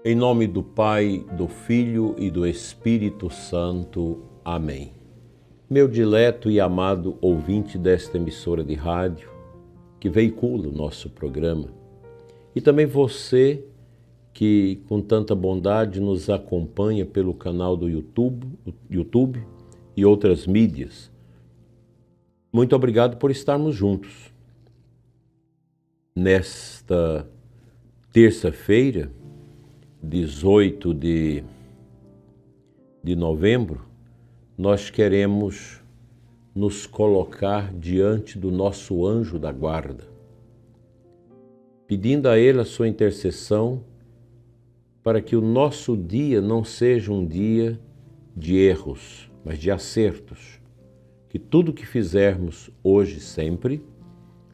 Em nome do Pai, do Filho e do Espírito Santo. Amém. Meu dileto e amado ouvinte desta emissora de rádio, que veicula o nosso programa, e também você que com tanta bondade nos acompanha pelo canal do YouTube e outras mídias. Muito obrigado por estarmos juntos. Nesta terça-feira, 18 de novembro, nós queremos nos colocar diante do nosso anjo da guarda, pedindo a ele a sua intercessão para que o nosso dia não seja um dia de erros, mas de acertos. Que tudo que fizermos hoje e sempre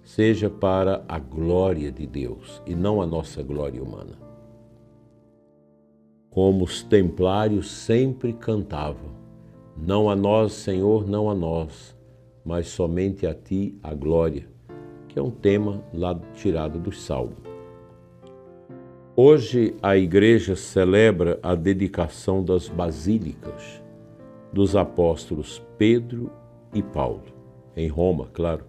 seja para a glória de Deus e não a nossa glória humana. Como os templários sempre cantavam: não a nós, Senhor, não a nós, mas somente a Ti a glória, que é um tema lá tirado do Salmo. Hoje a Igreja celebra a dedicação das basílicas dos apóstolos Pedro e Paulo, em Roma, claro.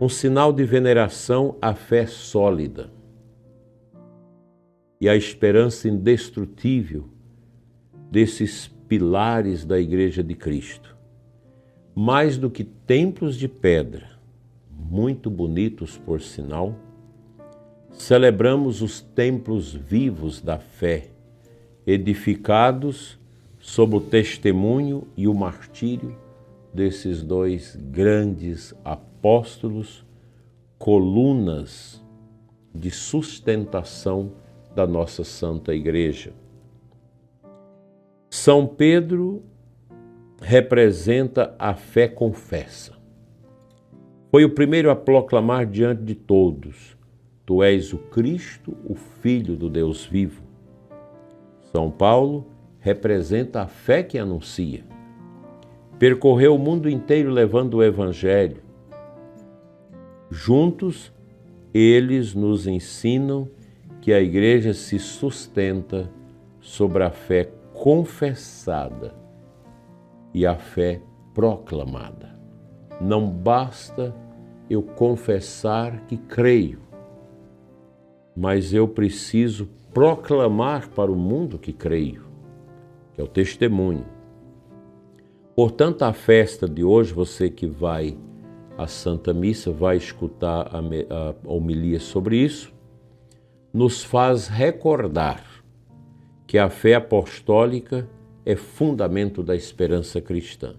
Um sinal de veneração à fé sólida e à esperança indestrutível desses pilares da Igreja de Cristo. Mais do que templos de pedra, muito bonitos por sinal, celebramos os templos vivos da fé, edificados sob o testemunho e o martírio desses dois grandes apóstolos, colunas de sustentação da nossa Santa Igreja. São Pedro representa a fé confessa. Foi o primeiro a proclamar diante de todos: Tu és o Cristo, o Filho do Deus vivo. São Paulo representa a fé que anuncia. Percorreu o mundo inteiro levando o Evangelho. Juntos, eles nos ensinam que a Igreja se sustenta sobre a fé confessada e a fé proclamada. Não basta eu confessar que creio, mas eu preciso proclamar para o mundo que creio, que é o testemunho. Portanto, a festa de hoje, você que vai à Santa Missa, vai escutar a homilia sobre isso, nos faz recordar que a fé apostólica é fundamento da esperança cristã.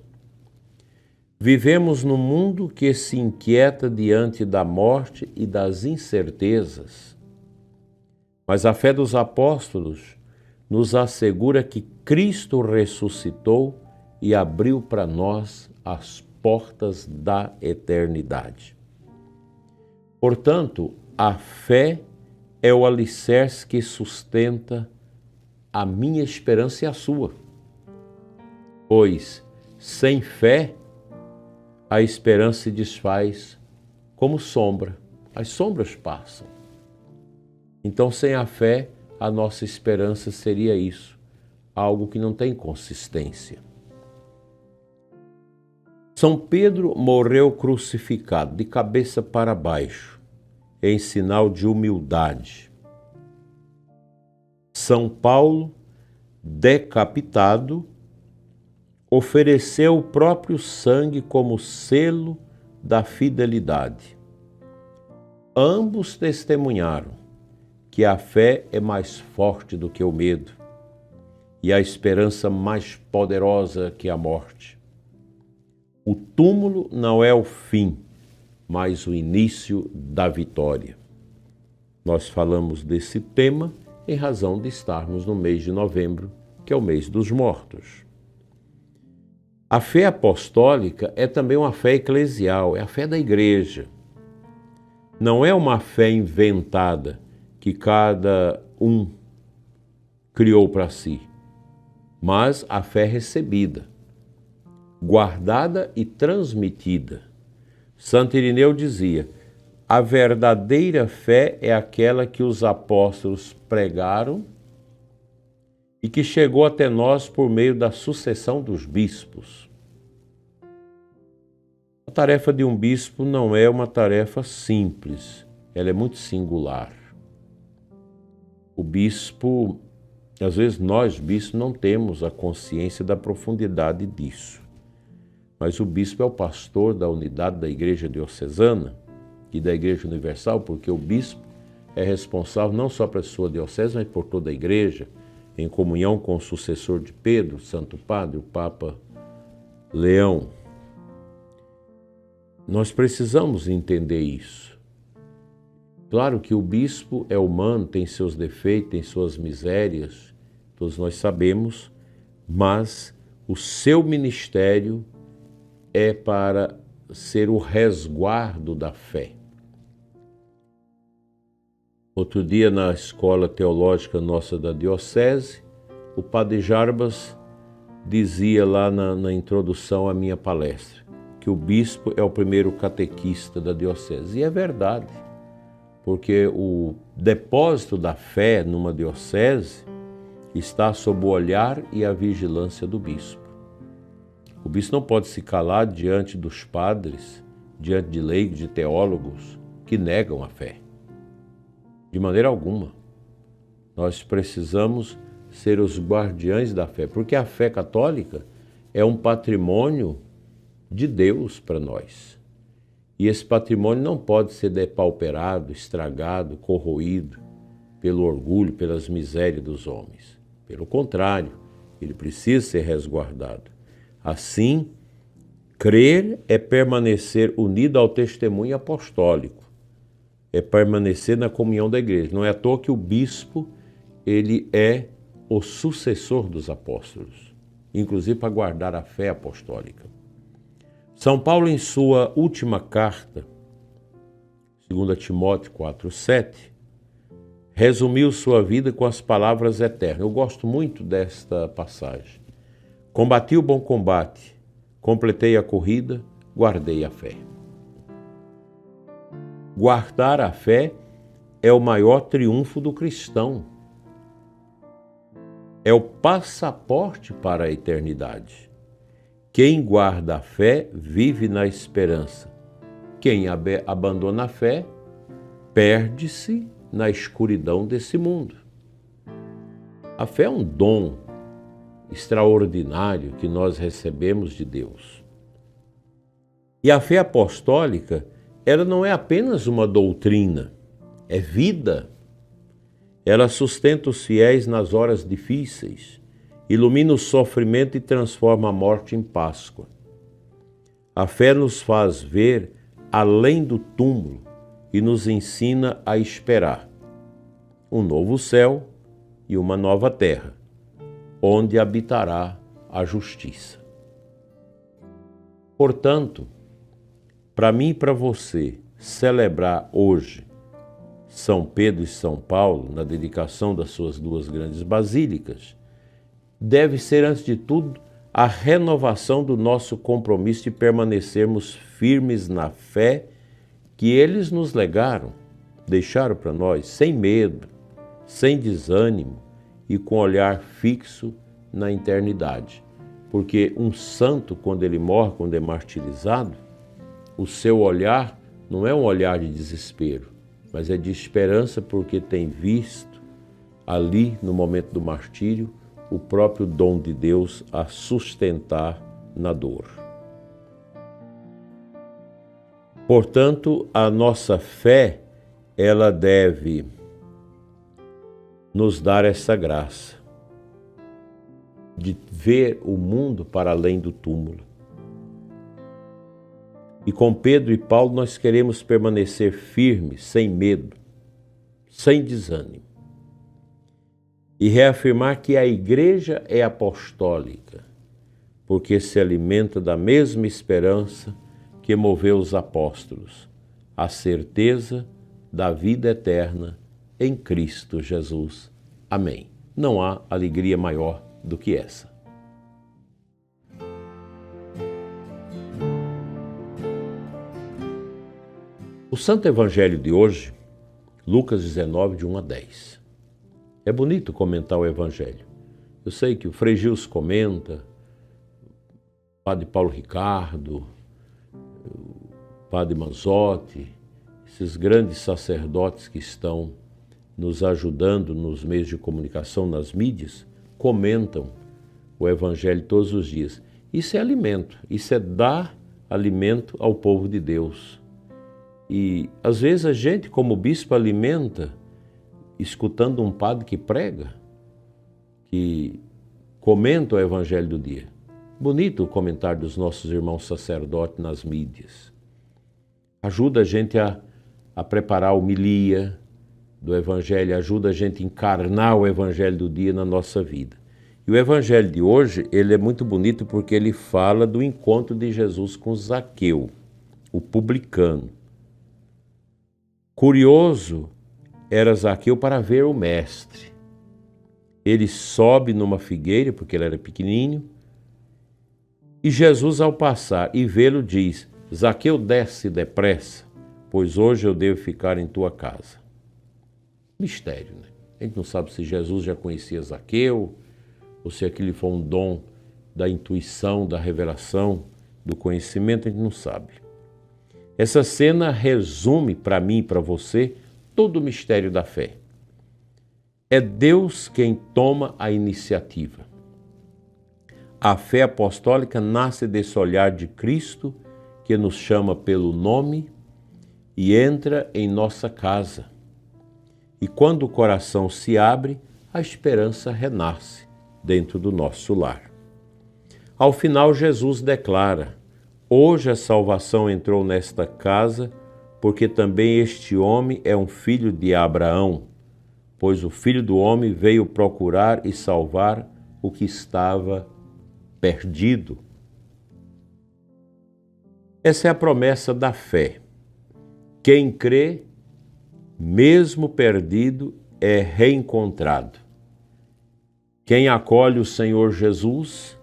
Vivemos num mundo que se inquieta diante da morte e das incertezas, mas a fé dos apóstolos nos assegura que Cristo ressuscitou e abriu para nós as portas da eternidade. Portanto, a fé é o alicerce que sustenta a minha esperança e a sua. Pois, sem fé, a esperança se desfaz como sombra. As sombras passam. Então, sem a fé, a nossa esperança seria isso, algo que não tem consistência. São Pedro morreu crucificado, de cabeça para baixo, em sinal de humildade. São Paulo, decapitado, ofereceu o próprio sangue como selo da fidelidade. Ambos testemunharam que a fé é mais forte do que o medo e a esperança mais poderosa que a morte. O túmulo não é o fim, mas o início da vitória. Nós falamos desse tema em razão de estarmos no mês de novembro, que é o mês dos mortos. A fé apostólica é também uma fé eclesial, é a fé da igreja. Não é uma fé inventada que cada um criou para si, mas a fé recebida, guardada e transmitida. Santo Irineu dizia: a verdadeira fé é aquela que os apóstolos pregaram e que chegou até nós por meio da sucessão dos bispos. A tarefa de um bispo não é uma tarefa simples, ela é muito singular. O bispo, às vezes nós bispos não temos a consciência da profundidade disso, mas o bispo é o pastor da unidade da Igreja Diocesana e da Igreja Universal, porque o bispo é responsável não só para a sua diocese, mas por toda a Igreja, em comunhão com o sucessor de Pedro, Santo Padre, o Papa Leão. Nós precisamos entender isso. Claro que o bispo é humano, tem seus defeitos, tem suas misérias, todos nós sabemos, mas o seu ministério é para ser o resguardo da fé. Outro dia, na escola teológica nossa da diocese, o padre Jarbas dizia lá na introdução à minha palestra que o bispo é o primeiro catequista da diocese. E é verdade, porque o depósito da fé numa diocese está sob o olhar e a vigilância do bispo. O bispo não pode se calar diante dos padres, diante de leigos, de teólogos que negam a fé. De maneira alguma. Nós precisamos ser os guardiães da fé, porque a fé católica é um patrimônio de Deus para nós. E esse patrimônio não pode ser depauperado, estragado, corroído pelo orgulho, pelas misérias dos homens. Pelo contrário, ele precisa ser resguardado. Assim, crer é permanecer unido ao testemunho apostólico, é permanecer na comunhão da igreja. Não é à toa que o bispo, ele é o sucessor dos apóstolos, inclusive para guardar a fé apostólica. São Paulo, em sua última carta, 2 Timóteo 4,7, resumiu sua vida com as palavras eternas. Eu gosto muito desta passagem. Combati o bom combate, completei a corrida, guardei a fé. Guardar a fé é o maior triunfo do cristão. É o passaporte para a eternidade. Quem guarda a fé vive na esperança. Quem abandona a fé perde-se na escuridão desse mundo. A fé é um dom extraordinário que nós recebemos de Deus. E a fé apostólica, ela não é apenas uma doutrina, é vida. Ela sustenta os fiéis nas horas difíceis, ilumina o sofrimento e transforma a morte em Páscoa. A fé nos faz ver além do túmulo e nos ensina a esperar um novo céu e uma nova terra, onde habitará a justiça. Portanto, para mim e para você celebrar hoje São Pedro e São Paulo, na dedicação das suas duas grandes basílicas, deve ser, antes de tudo, a renovação do nosso compromisso de permanecermos firmes na fé que eles nos legaram, deixaram para nós, sem medo, sem desânimo e com olhar fixo na eternidade. Porque um santo, quando ele morre, quando é martirizado, o seu olhar não é um olhar de desespero, mas é de esperança, porque tem visto ali, no momento do martírio, o próprio dom de Deus a sustentar na dor. Portanto, a nossa fé, ela deve nos dar essa graça de ver o mundo para além do túmulo. E com Pedro e Paulo nós queremos permanecer firmes, sem medo, sem desânimo. E reafirmar que a igreja é apostólica, porque se alimenta da mesma esperança que moveu os apóstolos, a certeza da vida eterna em Cristo Jesus. Amém. Não há alegria maior do que essa. O Santo Evangelho de hoje, Lucas 19, de 1 a 10. É bonito comentar o Evangelho. Eu sei que o Frei Gils comenta, o Padre Paulo Ricardo, o Padre Manzotti, esses grandes sacerdotes que estão nos ajudando nos meios de comunicação, nas mídias, comentam o Evangelho todos os dias. Isso é alimento, isso é dar alimento ao povo de Deus. E às vezes a gente, como bispo, alimenta escutando um padre que prega, que comenta o Evangelho do dia. Bonito o comentário dos nossos irmãos sacerdotes nas mídias. Ajuda a gente a preparar a homilia do Evangelho, ajuda a gente a encarnar o Evangelho do dia na nossa vida. E o Evangelho de hoje, ele é muito bonito porque ele fala do encontro de Jesus com Zaqueu, o publicano. Curioso era Zaqueu para ver o mestre. Ele sobe numa figueira, porque ele era pequenininho, e Jesus, ao passar e vê-lo, diz: Zaqueu, desce depressa, pois hoje eu devo ficar em tua casa. Mistério, né? A gente não sabe se Jesus já conhecia Zaqueu, ou se aquele foi um dom da intuição, da revelação, do conhecimento, a gente não sabe. Essa cena resume para mim e para você todo o mistério da fé. É Deus quem toma a iniciativa. A fé apostólica nasce desse olhar de Cristo que nos chama pelo nome e entra em nossa casa. E quando o coração se abre, a esperança renasce dentro do nosso lar. Ao final, Jesus declara: hoje a salvação entrou nesta casa, porque também este homem é um filho de Abraão, pois o Filho do Homem veio procurar e salvar o que estava perdido. Essa é a promessa da fé. Quem crê, mesmo perdido, é reencontrado. Quem acolhe o Senhor Jesus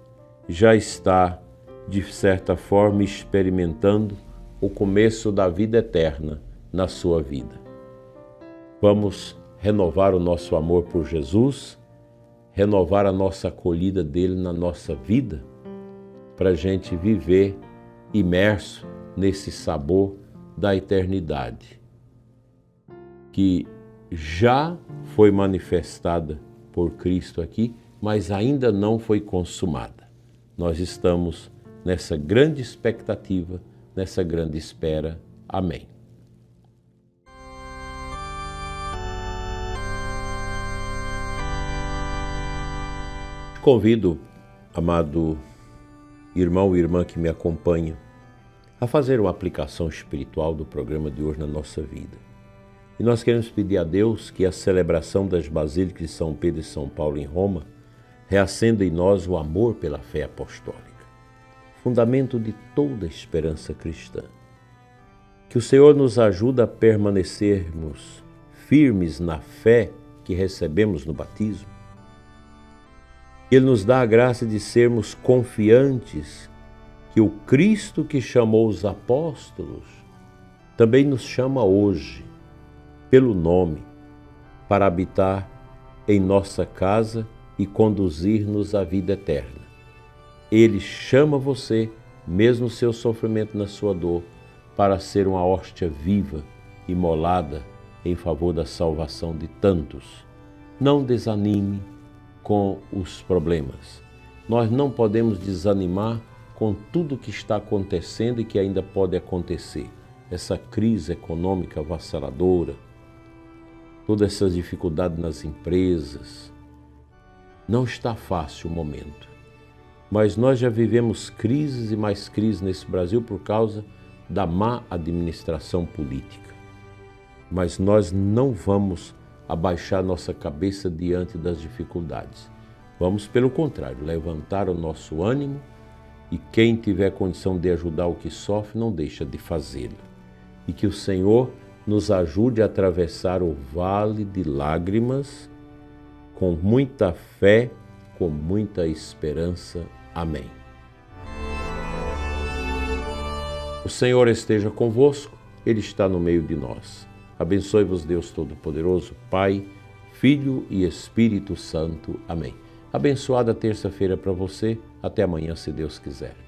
já está, de certa forma, experimentando o começo da vida eterna na sua vida. Vamos renovar o nosso amor por Jesus, renovar a nossa acolhida dele na nossa vida, para a gente viver imerso nesse sabor da eternidade, que já foi manifestada por Cristo aqui, mas ainda não foi consumada. Nós estamos nessa grande expectativa, nessa grande espera. Amém. Convido, amado irmão e irmã que me acompanham, a fazer uma aplicação espiritual do programa de hoje na nossa vida. E nós queremos pedir a Deus que a celebração das Basílicas de São Pedro e São Paulo em Roma reacenda em nós o amor pela fé apostólica, fundamento de toda a esperança cristã. Que o Senhor nos ajude a permanecermos firmes na fé que recebemos no batismo. Ele nos dá a graça de sermos confiantes que o Cristo que chamou os apóstolos também nos chama hoje, pelo nome, para habitar em nossa casa e conduzir-nos à vida eterna. Ele chama você, mesmo no seu sofrimento, na sua dor, para ser uma hóstia viva, imolada em favor da salvação de tantos. Não desanime com os problemas. Nós não podemos desanimar com tudo o que está acontecendo e que ainda pode acontecer. Essa crise econômica avassaladora, todas essas dificuldades nas empresas. Não está fácil o momento, mas nós já vivemos crises e mais crises nesse Brasil por causa da má administração política. Mas nós não vamos abaixar nossa cabeça diante das dificuldades. Vamos, pelo contrário, levantar o nosso ânimo e quem tiver condição de ajudar o que sofre, não deixa de fazê-lo. E que o Senhor nos ajude a atravessar o vale de lágrimas com muita fé, com muita esperança. Amém. O Senhor esteja convosco. Ele está no meio de nós. Abençoe-vos Deus Todo-Poderoso, Pai, Filho e Espírito Santo. Amém. Abençoada terça-feira para você. Até amanhã, se Deus quiser.